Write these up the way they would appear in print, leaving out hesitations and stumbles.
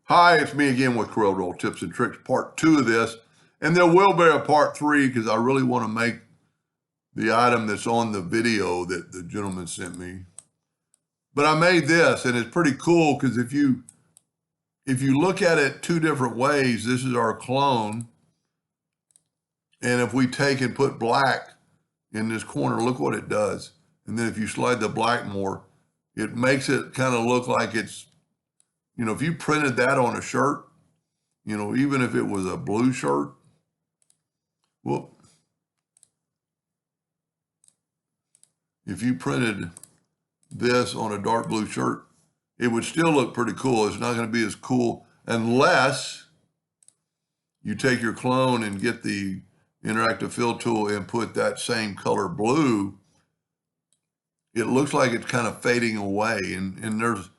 Hi, it's me again with Corel Roll Tips and Tricks, part 2 of this. And there will be a part 3 because I really want to make the item that's on the video that the gentleman sent me. But I made this, and it's pretty cool because if you look at it two different ways, this is our clone. And if we take and put black in this corner, look what it does. And then if you slide the black more, it makes it kind of look like it's, if you printed that on a shirt, even if it was a blue shirt, well, if you printed this on a dark blue shirt, it would still look pretty cool. It's not going to be as cool unless you take your clone and get the interactive fill tool and put that same color blue. It looks like it's kind of fading away, and there's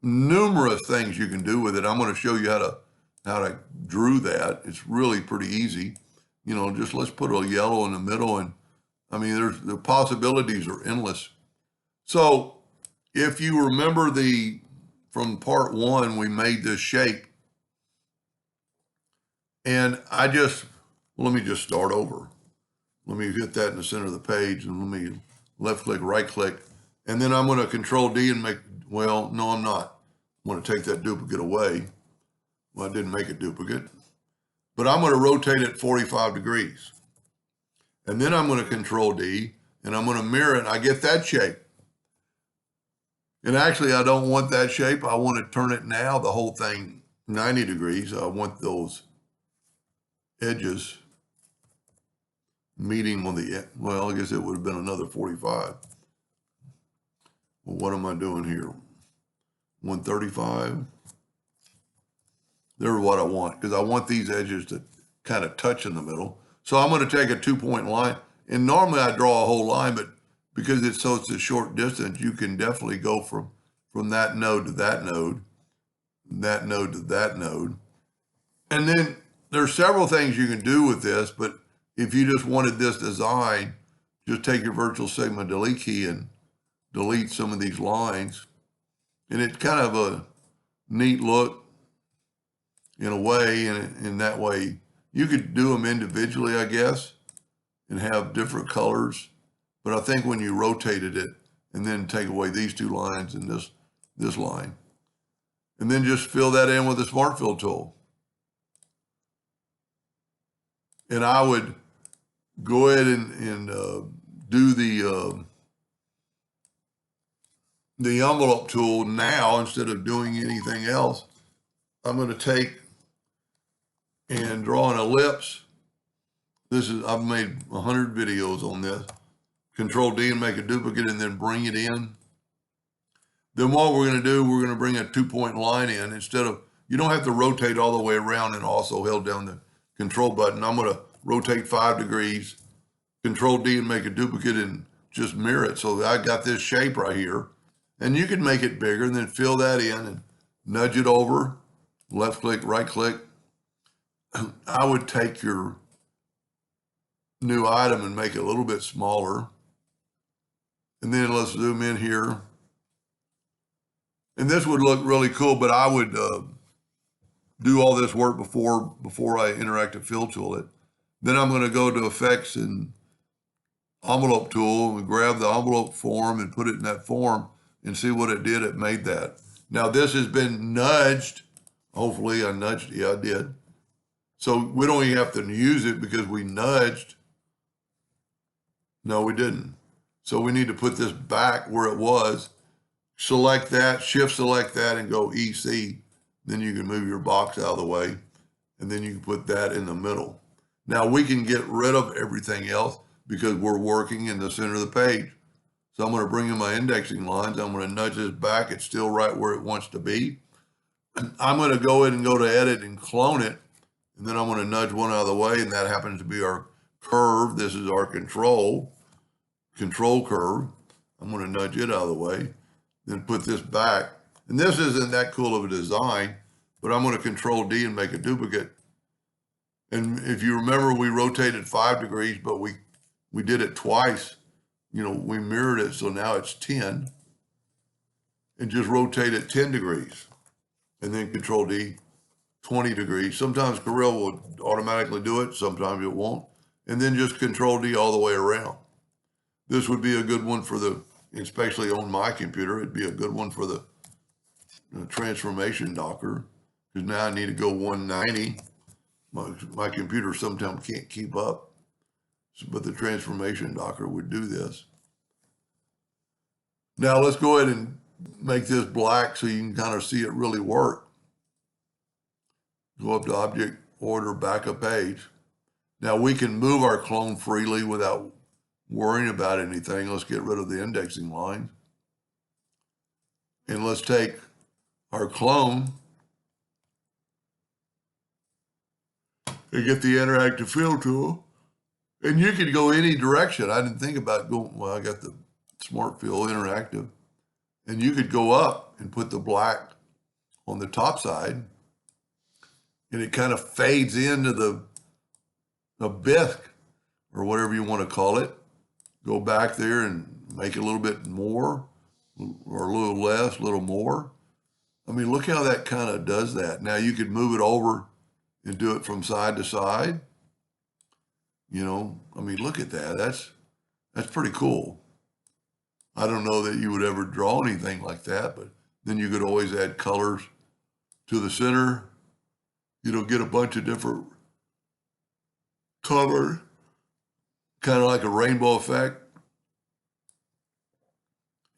numerous things you can do with it. I'm going to show you how to drew that. It's really pretty easy. Just let's put a yellow in the middle, and I mean, the possibilities are endless. So if you remember from part 1, we made this shape, and let me just start over. Let me hit that in the center of the page, and let me left click, right click, and then I'm going to Control D and no, I'm not. I'm going to take that duplicate away. Well, I didn't make a duplicate, but I'm going to rotate it 45 degrees. And then I'm going to Control D and I'm going to mirror it. I get that shape. And actually, I don't want that shape. I want to turn it now, the whole thing 90 degrees. I want those edges meeting on the, well, I guess it would have been another 45. Well, what am I doing here? 135. They're what I want, because I want these edges to kind of touch in the middle. So I'm going to take a 2-point line, and normally I draw a whole line, but because it's a short distance, you can definitely go from that node to that node, that node to that node. And then there's several things you can do with this, but if you just wanted this design, just take your Virtual Sigma delete key and delete some of these lines. And it's kind of a neat look in a way, and in that way, you could do them individually, I guess, and have different colors. But I think when you rotated it and then take away these two lines and this line, and then just fill that in with the Smart Fill tool. And I would go ahead and do the envelope tool now instead of doing anything else. I'm going to take and draw an ellipse. I've made 100 videos on this. Control D and make a duplicate and then bring it in. Then what we're going to do, we're going to bring a 2-point line in instead of, you don't have to rotate all the way around and also hold down the control button. I'm going to rotate 5 degrees, Control D and make a duplicate and just mirror it. So I got this shape right here. And you can make it bigger and then fill that in and nudge it over, left click, right click. I would take your new item and make it a little bit smaller. And then let's zoom in here. And this would look really cool, but I would do all this work before I interactive fill tool it. Then I'm going to go to Effects and Envelope tool and grab the envelope form and put it in that form and see what it did. It made that. Now this has been nudged. Hopefully I nudged. Yeah, I did. So we don't even have to use it because we nudged. No, we didn't. So we need to put this back where it was. Select that, shift select that and go EC. Then you can move your box out of the way and then you can put that in the middle. Now we can get rid of everything else because we're working in the center of the page. So I'm going to bring in my indexing lines. I'm going to nudge this back. It's still right where it wants to be. I'm going to go ahead and go to edit and clone it. And then I'm going to nudge one out of the way. And that happens to be our curve. This is our control curve. I'm going to nudge it out of the way. Then put this back. And this isn't that cool of a design, but I'm going to Control D and make a duplicate. And if you remember, we rotated 5 degrees, but we did it twice. We mirrored it, so now it's 10. And just rotate it 10 degrees. And then Control D 20 degrees. Sometimes Corel will automatically do it, sometimes it won't. And then just Control D all the way around. This would be a good one for the, especially on my computer, it'd be a good one for the transformation docker, because now I need to go 190. My computer sometimes can't keep up, but the transformation docker would do this. Now let's go ahead and make this black so you can kind of see it really work. Go up to Object, Order, Backup Page. Now we can move our clone freely without worrying about anything. Let's get rid of the indexing line. And let's take our clone and get the interactive fill tool. And you can go any direction. I didn't think about going, well, I got the Smart Fill Interactive. And you could go up and put the black on the top side, and it kind of fades into the bisque, or whatever you want to call it. Go back there and make it a little bit more, or a little less, a little more. I mean, look how that kind of does that. Now you could move it over and do it from side to side. You know, I mean, look at that. That's pretty cool. I don't know that you would ever draw anything like that, but then you could always add colors to the center. You know, get a bunch of different colors, kind of like a rainbow effect.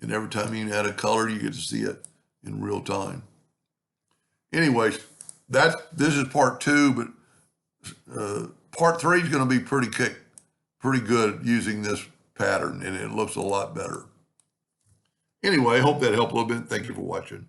And every time you add a color, you get to see it in real time. Anyways, this is part 2, but part 3 is going to be pretty good using this pattern, and it looks a lot better. Anyway, I hope that helped a little bit. Thank you for watching.